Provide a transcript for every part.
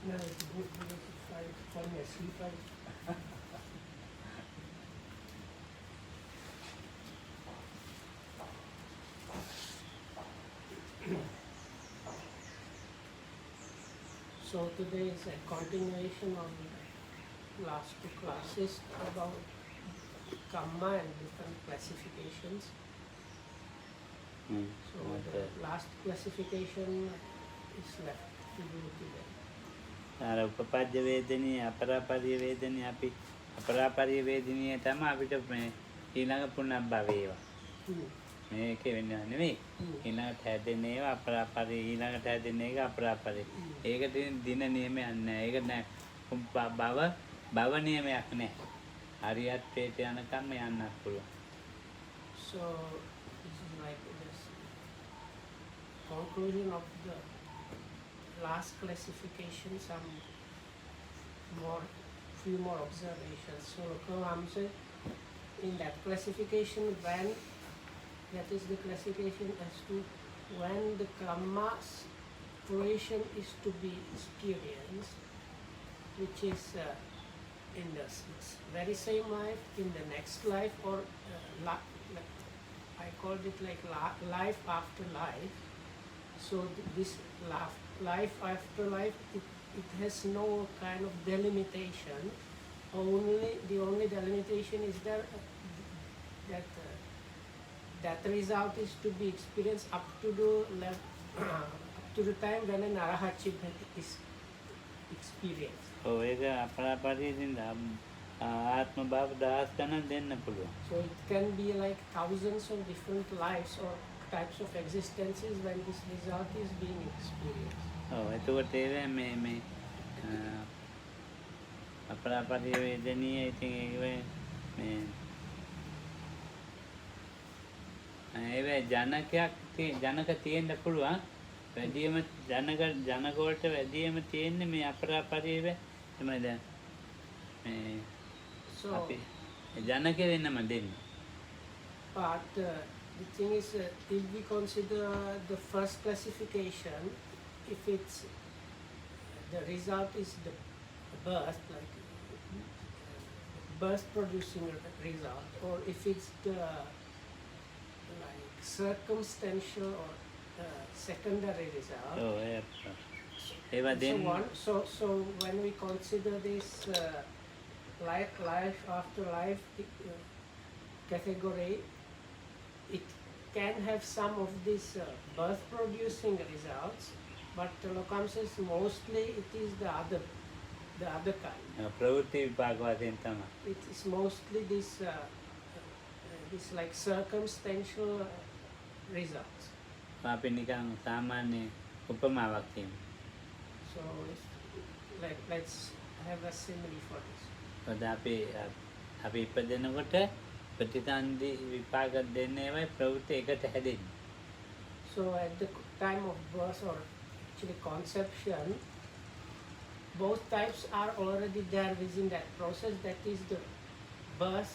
No, it's good because if I fall asleep, I so today is a continuation of the last two classes about karma and different classifications. So the last classification is left to do today. අර උපපද්‍ය වේදනී අපරාපරිය වේදනී අපි අපරාපරිය වේදනීය තමයි අපිට මේ ඊළඟ පුනර්භවේවා. මේකේ වෙන්නේ නෙමෙයි. ඊළඟට හැදෙන ඒවා අපරාපරිය ඊළඟට හැදෙන එක අපරාපරිය. ඒකට දින නියමයක් නැහැ. ඒක නෑ භව නියමයක් නැහැ. හරියට්ටේට යනකම් යන්නත් පුළුවන්. So this is like this conclusion of the last classification, some few more observations. So Lokamamsa, in that classification, when that is the classification as to when the karma's fruition is to be experienced, which is in the very same life, in the next life, or I called it like life after life. So this life after life, it has no kind of delimitation. The only delimitation is there that that result is to be experienced up to the time when an arahatship is experienced. ඒක අපරාපරියෙන් ආත්ම භාව 10 ගණන් දෙන්න පුළුවන්. So it can be like thousands of different lives or types of existences when this result is being experienced. එතකොට ඒ මේ අපරාපරිය වේදනීය ඉතින් මේ ඒවේ ජනක තියෙන්න පුළුවන්. වැඩිම ජනක වලට වැඩිම තියෙන්නේ මේ අපරාපරිය තමයි දැන් මේ අපි ජනක වෙන්නම දෙන්න. But the thing is, if we consider the first classification, if it's the result is the birth, like birth producing result, or if it's the like circumstantial or secondary result. So when we consider this life after life category, it can have some of these birth producing results, but Lokam says mostly it is the other kind. ප්‍රවෘත්ති විපාක වශයෙන් තමයි. It is mostly this like circumstantial results. අපි නිකන් සාමාන්‍ය උපමාවක් කියමු. So let's have a simile for this. අපි ඉපදෙනකොට ප්‍රතිසන්දි විපාක දෙන්නේවයි ප්‍රවෘත්ති එකට හැදෙන්නේ. So at the time of birth, or actually conception, both types are already there within that process. That is the birth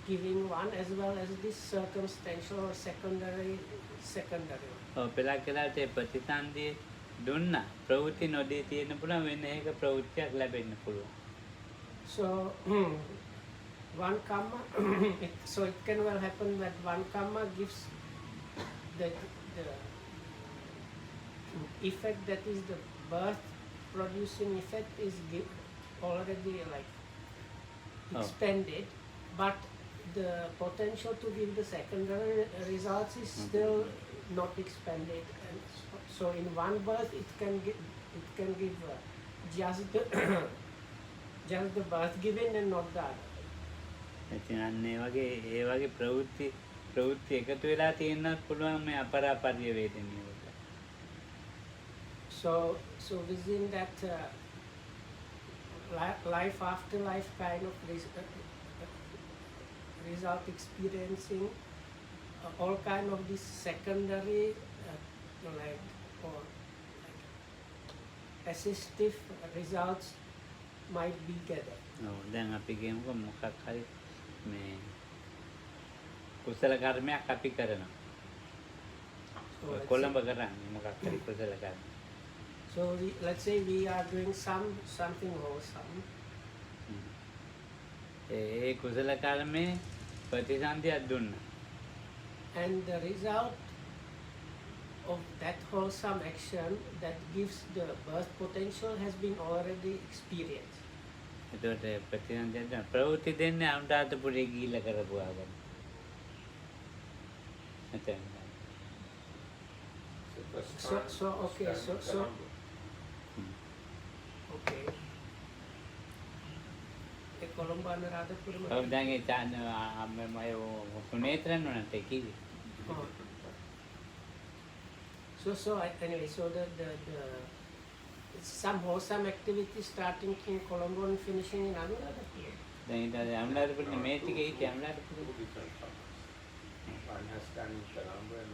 giving one, as well as this circumstantial or secondary. පෙරක් කලාට ප්‍රතිසන්දි දුන්නා ප්‍රවෘත්ති නොදී තියෙන පුළුවන් වෙන එක ප්‍රවෘත්තියක් ලැබෙන්න පුළුවන්. So one karma, so it can well happen that one karma gives the effect, that is the birth producing effect, is already like expanded, but the potential to give the secondary results is still not expanded, and so in one birth it can give just the birth given and not the other. ඉතින් අන්න ඒ වගේ ප්‍රවෘත්ති එකතු වෙලා තියෙන්නත් පුළුවන් මේ අපරාපරිය වේදනීය වල. So within that life after life kind of result experiencing, all kind of these secondary assistive results might be gathered. දැන් අපි කියමුකෝ මොකක් හරි මේ කුසල කර්මයක් අපි කරනවා. කොළඹ කරන්නේ මොකක් හරි කුසල කර්ම. So let's say we are doing something wholesome, ඒ කුසල කර්මයේ ප්‍රතිසන්දියක් දුන්නා. and the result of that wholesome action that gives the birth potential has been already experienced. එතකොට ප්‍රතිසන්දියක් දුන්නා. ප්‍රවෘත්ති දෙන්නේ අනුරාධපුරේ ගිහිල්ලා කරපු ආගම. එතන. Okay, okay. ඒ කොළඹ අනුරාධපුරම. ඔව් දැන් ඒ චාන මම සුනේත්‍රන් වුණාට කිව්වේ. Oh. Anyway, so the some wholesome activity starting in Colombo and finishing in Anuradhapura. දැන් ඊට අනුරාධපුරේ මේ ටිකේ හිටිය අනුරාධපුරේ. One has done Colombo and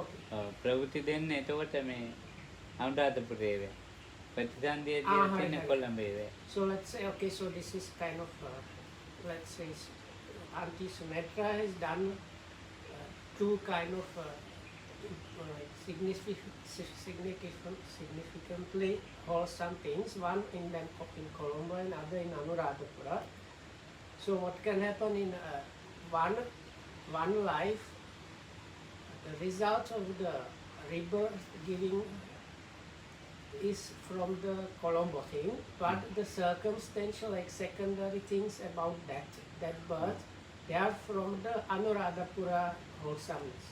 Okay. ප්‍රවෘත්ති දෙන්නේ එතකොට මේ අනුරාධපුරේ වේ. ප්‍රතිසන්දිය දෙන්නේ right. කොළඹේ වේ. So let's say, okay, so this is kind of, let's say, Auntie Sumatra has done two kind of significantly wholesome things, one in Bangkok, in Colombo, and other in Anuradhapura. So what can happen in one life, the result of the rebirth giving is from the Colombo thing, but the circumstantial, like secondary things about that birth, they are from the Anuradhapura wholesomeness.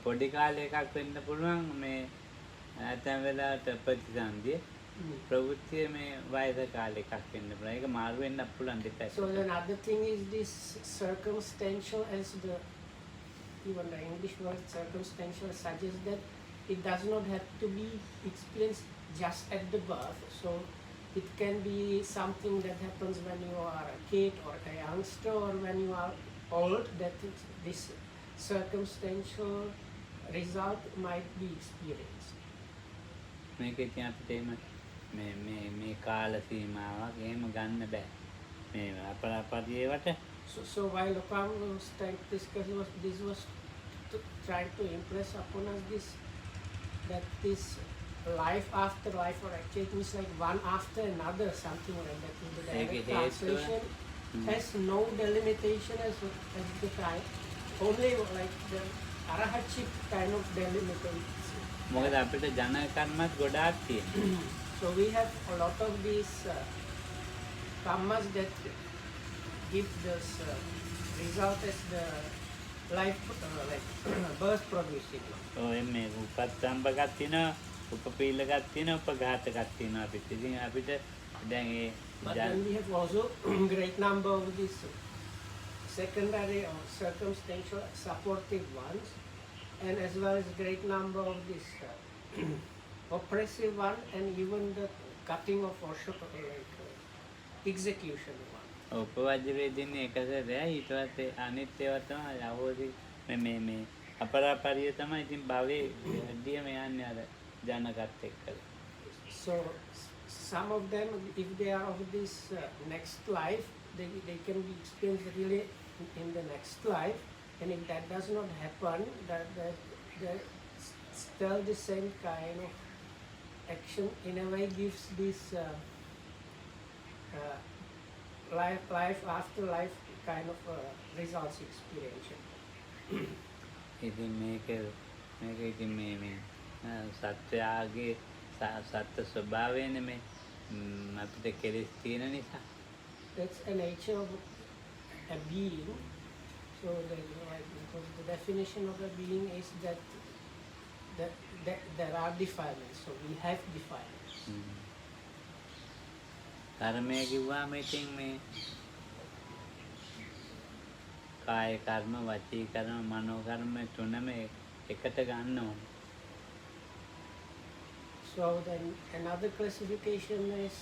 පොඩි කාලේ එකක් වෙන්න පුළුවන් මේ ඇතැම් වෙලාවට ප්‍රතිසන්දිය ප්‍රවෘත්තිය මේ වයස කාලේ එකක් වෙන්න පුළුවන්. ඒක මාරු වෙන්න පුළුවන් දෙපැත්ත. So another thing is this circumstantial, as the even the English word circumstantial suggests that it does not have to be experienced just at the birth. So it can be something that happens when you are a kid or a youngster, or when you are old, that this circumstantial result might be experienced. මේක ඉතින් අපිට මේ කාල සීමාවක් එහෙම ගන්න බෑ. මේ අපරාපරියවට So while Lokang was trying to discuss, this was trying to impress upon us that this life after life, or actually it means like one after another, something like that. In the direct translation has no delimitation as the time, only like the arahatship kind of delimitation. මොකද අපිට ජන කර්මත් ගොඩාක් තියෙනවා. So we have a lot of these karmas that give this result as the life, like birth producing one. ඔය මේ උපත්සම්බකක් තියෙනවා, උපපීලකක් තියෙනවා, උපඝාතකක් තියෙනවා අපිට. ඉතින් අපිට දැන් ඒ But then we have also great number of these secondary or circumstantial supportive ones, and as well as great number of this oppressive one, and even the cutting of or like execution one. උපවජ්‍ය වේදින්නේ එකසරයි ඊට පස්සේ අනිත් ඒවා තමයි අවෝදි මේ අපරාපරිය තමයි ඉතින් භවයේ වැඩිම යන්නේ අර ජනකත් එක්කලා. So some of them, if they are of this next life, they can be experienced really in the next life, and if that does not happen, that still the same kind of action in a way gives this life after life kind of results experience. ඉතින් මේක ඉතින් මේ සත්‍යයේ සත්‍ය ස්වභාවයෙන් මේ අපිට කෙලෙස් තියෙන නිසා. That's a nature of a being. So because the definition of a being is that there are defilements. So we have defilements. කර්මය කිව්වම ඉතින් මේ කාය කර්ම, වචී කර්ම, මනෝ කර්ම තුනම එකට ගන්න ඕනේ. So then another classification is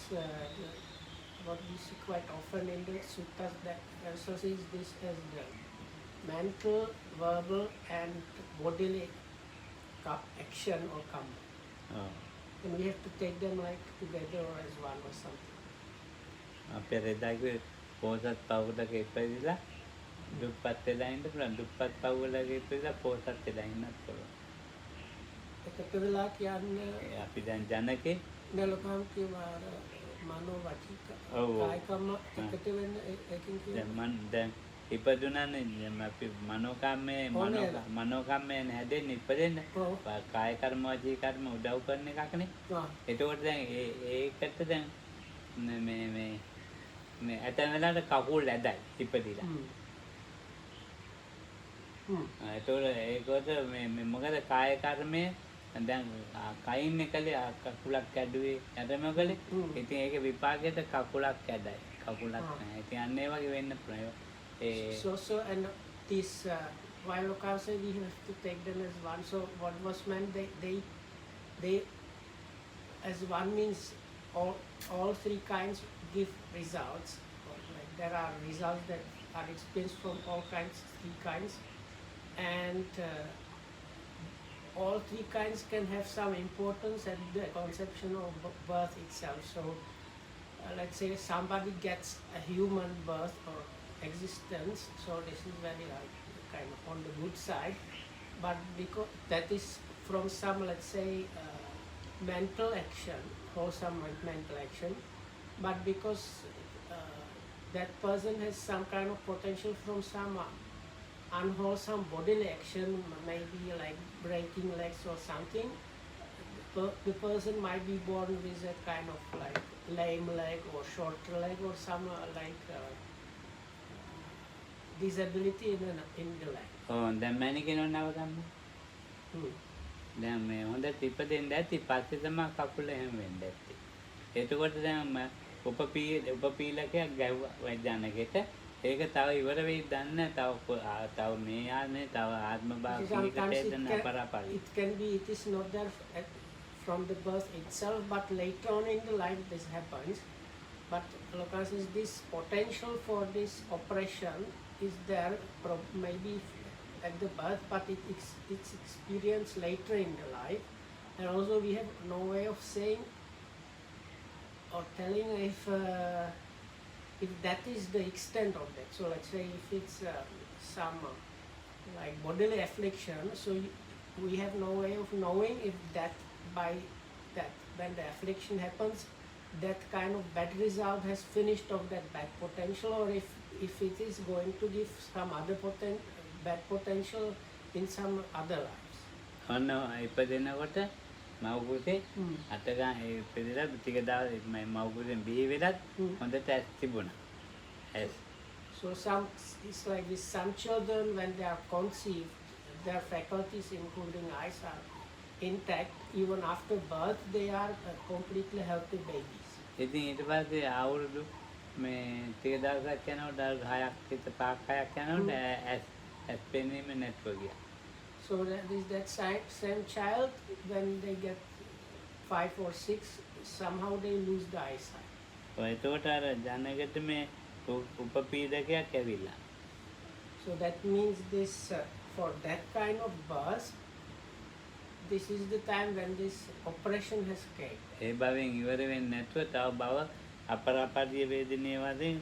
what we see quite often in the suttas that emphasizes this as the mental, verbal, and bodily action or karma. ඔව්. And we have to take them like together or as one or something. අපේ රෙදාගේ පොසත් පවුලක ඉපදිලා දුප්පත් වෙලා ඉන්න පුළුවන්. දුප්පත් පවුලක ඉපදිලා පොසත් වෙලා ඉන්නත් පුළුවන්. එකට වෙලා කියන්නේ අපි දැන් ජනකේ නෙලකම් කියවා මනෝ වචික ඔව්. කායිකම එකට වෙන්න ඒකින් දැන් කියන්නේ මන් දැන් ඉපදුනානේ දැන් අපි මනෝකම්මයෙන් හැදෙන්නේ ඉපදෙන්න ඔව්. කාය කර්ම වචී කර්ම උදව් කරන එකක්නේ. ආ එතකොට දැන් ඒකට දැන් මේ ඇතැම් වෙලාවට කකුල් ඇදයි ඉපදිලා. එතකොට ඒකට මේ මොකද කාය කර්මය දැන් කයින් කලේ කකුලක් ඇදුවේ ඇතම කලේ. ඉතින් ඒක විපාකයට කකුලක් ඇදයි. කකුලක් නැහැ. ඉතින් අන්න ඒ වගේ වෙන්න පුළුවන්. so and this while Lokal say we have to take them as one, so what was meant they as one means all three kinds give results. Like there are results that are experienced from all kinds, three kinds, and all three kinds can have some importance at the conception of birth itself. So let's say somebody gets a human birth or existence, so this is very like kind of on the good side, but because that is from some, let's say, mental action, wholesome mental action, but because that person has some kind of potential from some unwholesome bodily action, maybe like breaking legs or something, the person might be born with a kind of like lame leg or short leg or some disability in the leg. දැන් මැනිකෙනව නවගන්න. දැන් මේ හොඳට ඉපදෙන්න ඇති පස්සේ තමයි කකුල එහෙම වෙන්න ඇත්තේ. එතකොට දැන් උපපීලකයක් ගැහුවා ජනකෙට. ඒක තව ඉවර වෙයි දන්නේ තව මේ ආනේ තව ආත්ම භාවයකට එන්න අපරාපරි. It can be, it is not there from the birth itself, but later on in the life this happens. But Lokal says this potential for this operation is there maybe at the birth, but it's experienced later in the life. And also we have no way of saying or telling if that is the extent of that. So let's say if it's some like bodily affliction, so we have no way of knowing if that by that when the affliction happens, that kind of bad result has finished of that bad potential, or if it is going to give some other bad potential in some other lives. ඔන්න ඉපදෙනකොට මව්කුසේ අතගා ඉපදෙලා ටික දවස් මව්කුසෙන් බිහි වෙලත් හොඳට ඇස් තිබුණා. ඇස්. So it's like with some children when they are conceived, their faculties including eyes are intact. Even after birth they are completely healthy babies. ඉතින් ඊට පස්සේ අවුරුදු මේ ටික දවසක් යනකොට 6ක් විතර 5ක් යනකොට ඇස් පෙනීම නැතුව ගියා. So that same child, when they get 5 or 6, somehow they lose the eyesight. එතකොට අර ජනකට මේ උපපීඩකයක් ඇවිල්ලා. So that means this for that kind of birth, this is the time when this operation has came. ඒ භවෙන් ඉවර වෙන්නේ නැතුව තව භව අපරාපරිය වේදනීය වශයෙන්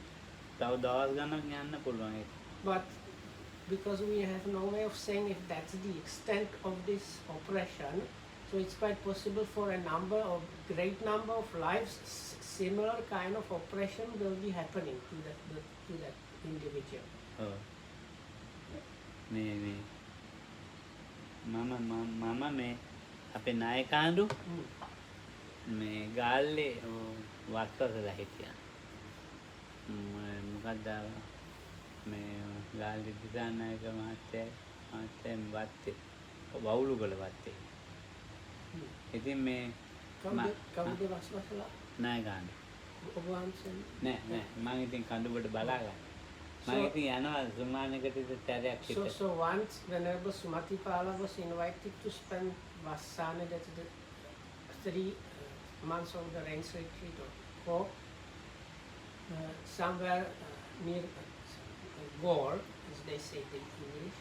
තව දවස් ගණන් යන්න පුළුවන් ඒක. But because we have no way of saying if that's the extent of this operation, so it's quite possible for a great number of lives, similar kind of operation will be happening to that individual. ඔව්. මේ මම මේ අපේ නායකාඳු මේ ගාල්ලේ වත්වසලා හිටියා. මොකක්ද මේ ගාල්ලේ දිසානායක මහත්තයා වත්තේ වවුලුගල වත්තේ. ඉතින් මේ කවුද වස්වසලා? නායකාඳු. ඔබ වහන්සේ නෑ මම ඉතින් කඳුබඩ බලා ගන්න. මම ඉතින් යනවා සුමානකට තැරයක් හිට. So once whenever Sumatipala was invited to spend Vassana, that's the 3 months of the rains retreat or somewhere near Gaur, as they say in English.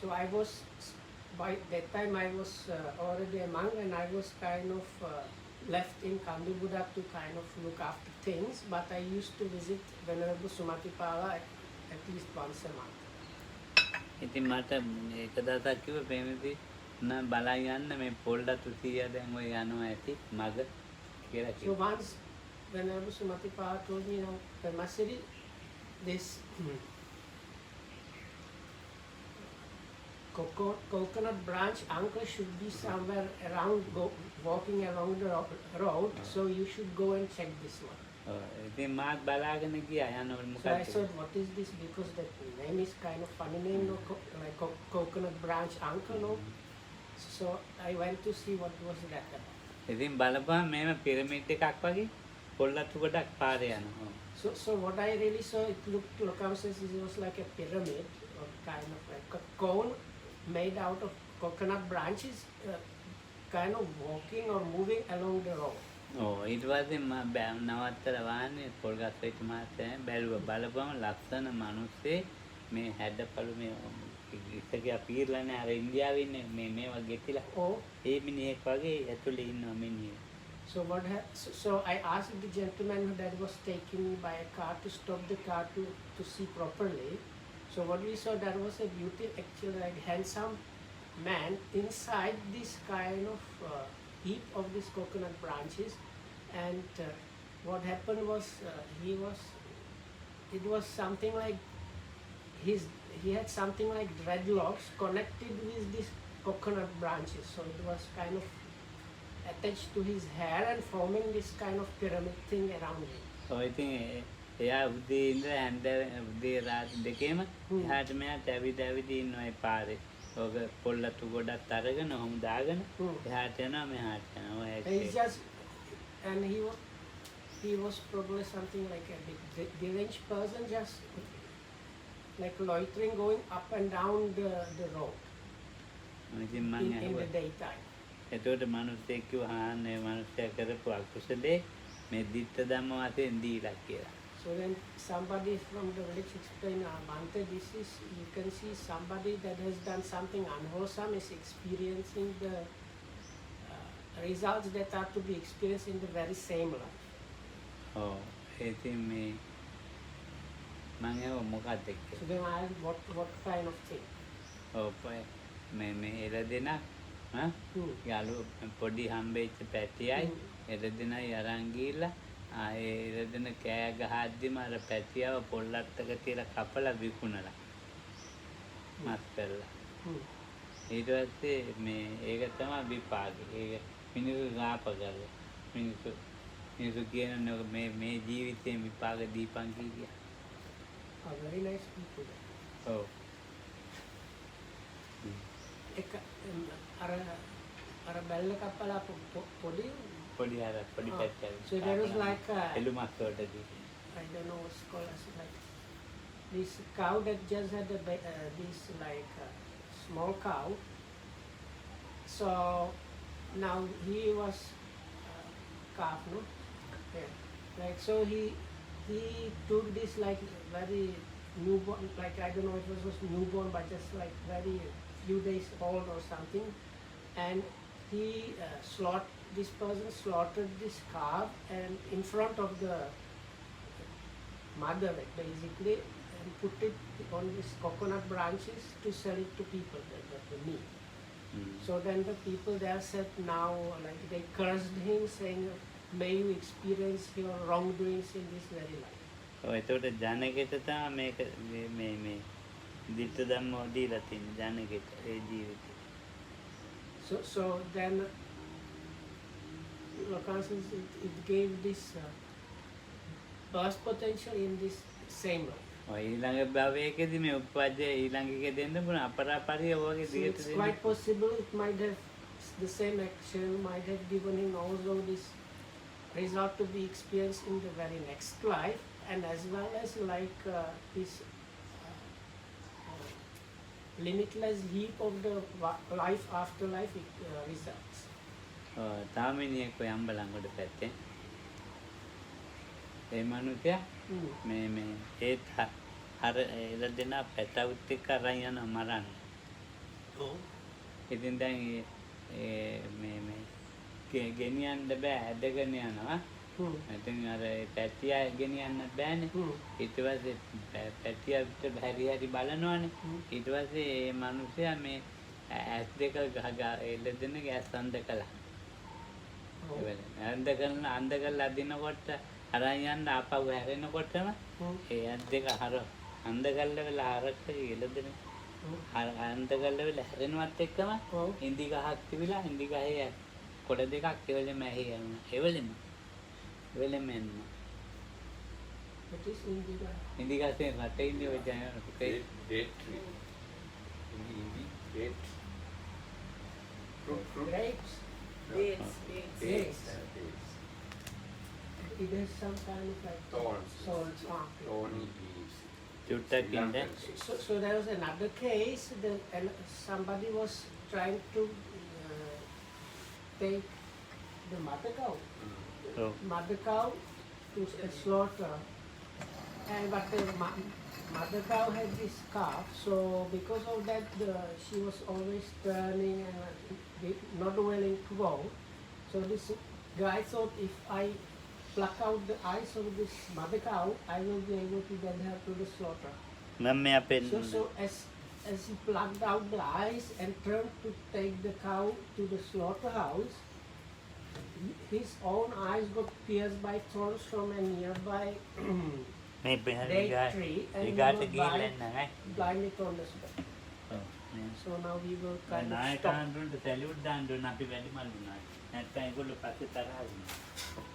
So I was, by that time I was already a monk, and I was kind of left in Kandubudak to kind of look after things, but I used to visit Venerable Sumatipala at least once a month. ඉතින් මට එක දවසක් කිව්ව ප්‍රේමදී බලා යන්න මේ පොල්ලතු 100 දැන් ඔය යනවා ඇති මග කියලා So කිව්වා. once, whenever Sumatipa told me, Pemasiri, this coconut branch uncle should be somewhere around, walking along the road, so you should go and check this one. ඉතින් මාත් බලාගෙන ගියා යනකොට So I මොකක්ද said, what is this? Because the name is kind of funny name, no? Like coconut branch uncle, no? So I went to see what was that about. ඉතින් බලපුවම මේව pyramid එකක් වගේ පොල්ලතු ගොඩක් පාරේ යනවා. So what I really saw, it looked, Lokam says it was like a pyramid, or kind of like a cone made out of coconut branches, kind of walking or moving along the road. ඊට පස්සේ මම නවත්තලා වාහනේ පොල්ගස් වෙච්ච මාතේ බැලුවා බලපුවම ලස්සන මිනිස්සේ මේ හැඩපළු මේ ඉස්සකියා පීරලානේ අර ඉන්දියාවේ ඉන්නේ මේ වගේ තිලා Oh, ඒ මිනිහෙක් වගේ ඇතුලේ ඉන්නවා මිනිහෙක්. so so I asked the gentleman that was taken by a car to stop the car to see properly. So what we saw, there was a actually like handsome man inside this kind of heap of these coconut branches, and what happened was it was something like he had something like dreadlocks connected with these coconut branches, so it was kind of attached to his hair and forming this kind of pyramid thing around him. ඔය ඉතින් එයා උදේ ඉඳලා හැන්ද උදේ රාත් දෙකේම එහාට මෙහාට ඇවිද ඉන්නවා ඒ පාරේ. ඔක පොල්ලතු ගොඩක් අරගෙන ඔහොම දාගෙන එහාට යනවා මෙහාට යනවා. ඔය And he's just, and he was probably something like a big deranged person, just like loitering, going up and down the road ඉතින් මං in the ඇහුවා. daytime. එතකොට මිනිස්සෙක් කිව්වා ආන්නේ මිනිස්සයා කරපු අකුසලේ මේ ditta ධම්ම වශයෙන් දීලා කියලා. So then somebody from the village explained, Bante, this is, you can see somebody that has done something unwholesome is experiencing the results that are to be experienced in the very same life. ඔව් ඉතින් මේ මං ඇහුවා මොකක්ද කියලා. So then I asked, what kind of thing? ඔව් මේ එළදෙනක් යාළු පොඩි හම්බෙච්ච පැටියයි එළදෙනයි අරන් ගිහිල්ලා ආයේ එළදෙන කෑ ගහද්දිම අර පැටියව පොල්ලත්තක තියලා කපලා විකුණලා මස් කරලා ඊට පස්සේ මේ ඒක තමයි විපාකේ. ඒක මිනිස්සු ගාප කරලා මිනිස්සු කියන මේ ජීවිතේ විපාක දීපන් කිය. Very nice people. ඔව් Ara bella kappala podi. පොඩි අර පොඩි පැටියක්. So there was like එළුමක් වලටදී. I don't know what's called as like this cow that just had this like small cow. So now he was calf, no? Yeah. Like so he took this like very newborn, like I don't know if it was newborn, but just like very few days old or something, and he this person slaughtered this calf and in front of the mother basically, and put it on these coconut branches to sell it to people, the meat. So then the people there said now, like they cursed him, saying, may you experience your wrongdoings in this very life. ඔව් එතකොට ජනකෙට තමයි මේක මේ ditta ධම්ම දීලා තියෙන්නේ ජනකෙට ඒ ජීවිතේ. So then Lacan says it gave this burst potential in this same life. ඔය ඊළඟ භවයකදී මේ උප්පජ්ජය ඊළඟ එකේ දෙන්න පුළුවන් අපරාපරිය වගේ So දිගට it's දෙන්න. quite possible it might have, the same action might have given him also this result to be experienced in the very next life, and as well as like this limitless heap of the life after life results. තාමිනියෙක් ඔය අම්බලන්ගොඩ පැත්තේ ඒ මනුස්සයා මේ ඒත් අර එළදෙන පැටවුත් එක්ක අරන් යනවා මරන්න. ඉතින් දැන් මේ ගෙනියන්න බෑ ඇදගෙන යනවා. ඉතින් අර පැටියා ගෙනියන්න බෑනේ. ඊට පස්සේ පැටියා විතර හැරි බලනවානේ. ඊට පස්සේ මේ මිනිස්සයා මේ ඇස් දෙක එල්ලෙදෙනගේ ඇස් අන්ද කළා. Oh. අන්ද කරලා අදිනකොට අරන් යන්න ආපහු හැරෙනකොටම ඒ ඇස් දෙක අන්ද කරලා වෙලා අරක එළදෙන අන්ද කරලා වෙලා හැරෙනවත් එක්කම Oh. ඉන්දි ගහක් තිබිලා ඉන්දි ගහේ කොළ දෙකක් එවලෙම ඇහි යනවා. එවලෙම එන්න. What is indigo? ඉන්දි ගහේ රට ඉන්නේ ඔය ජන Date tree. In Hindi, date. Fruit. Grapes. No. Dates. Dates. It has some kind of like Thorns. thorns. Thorny leaves. චුට්ටක් ඉන්න. So there was another case that somebody was trying to take the mother cow. ඔව්. Mother cow to slaughter, and but the mother cow had this calf, so because of that she was always turning and not willing to go. So this guy thought, if I pluck out the eyes of this mother cow, I will be able to get her to the slaughter. මම මේ අපේ So as he plucked out the eyes and turned to take the cow to the slaughterhouse, his own eyes got pierced by thorns from a nearby මේ බෙහෙර date ගා tree, and he ඊගාට was ගිහින් නැහැ. blinded on the spot. ඔව්. So now we will kind of stop. නායකයන්ට salute දාන්න ඕන අපි වැඩි මල්ුණා. නැත්නම් ඒගොල්ලෝ පස්සේ තරහ වෙනවා.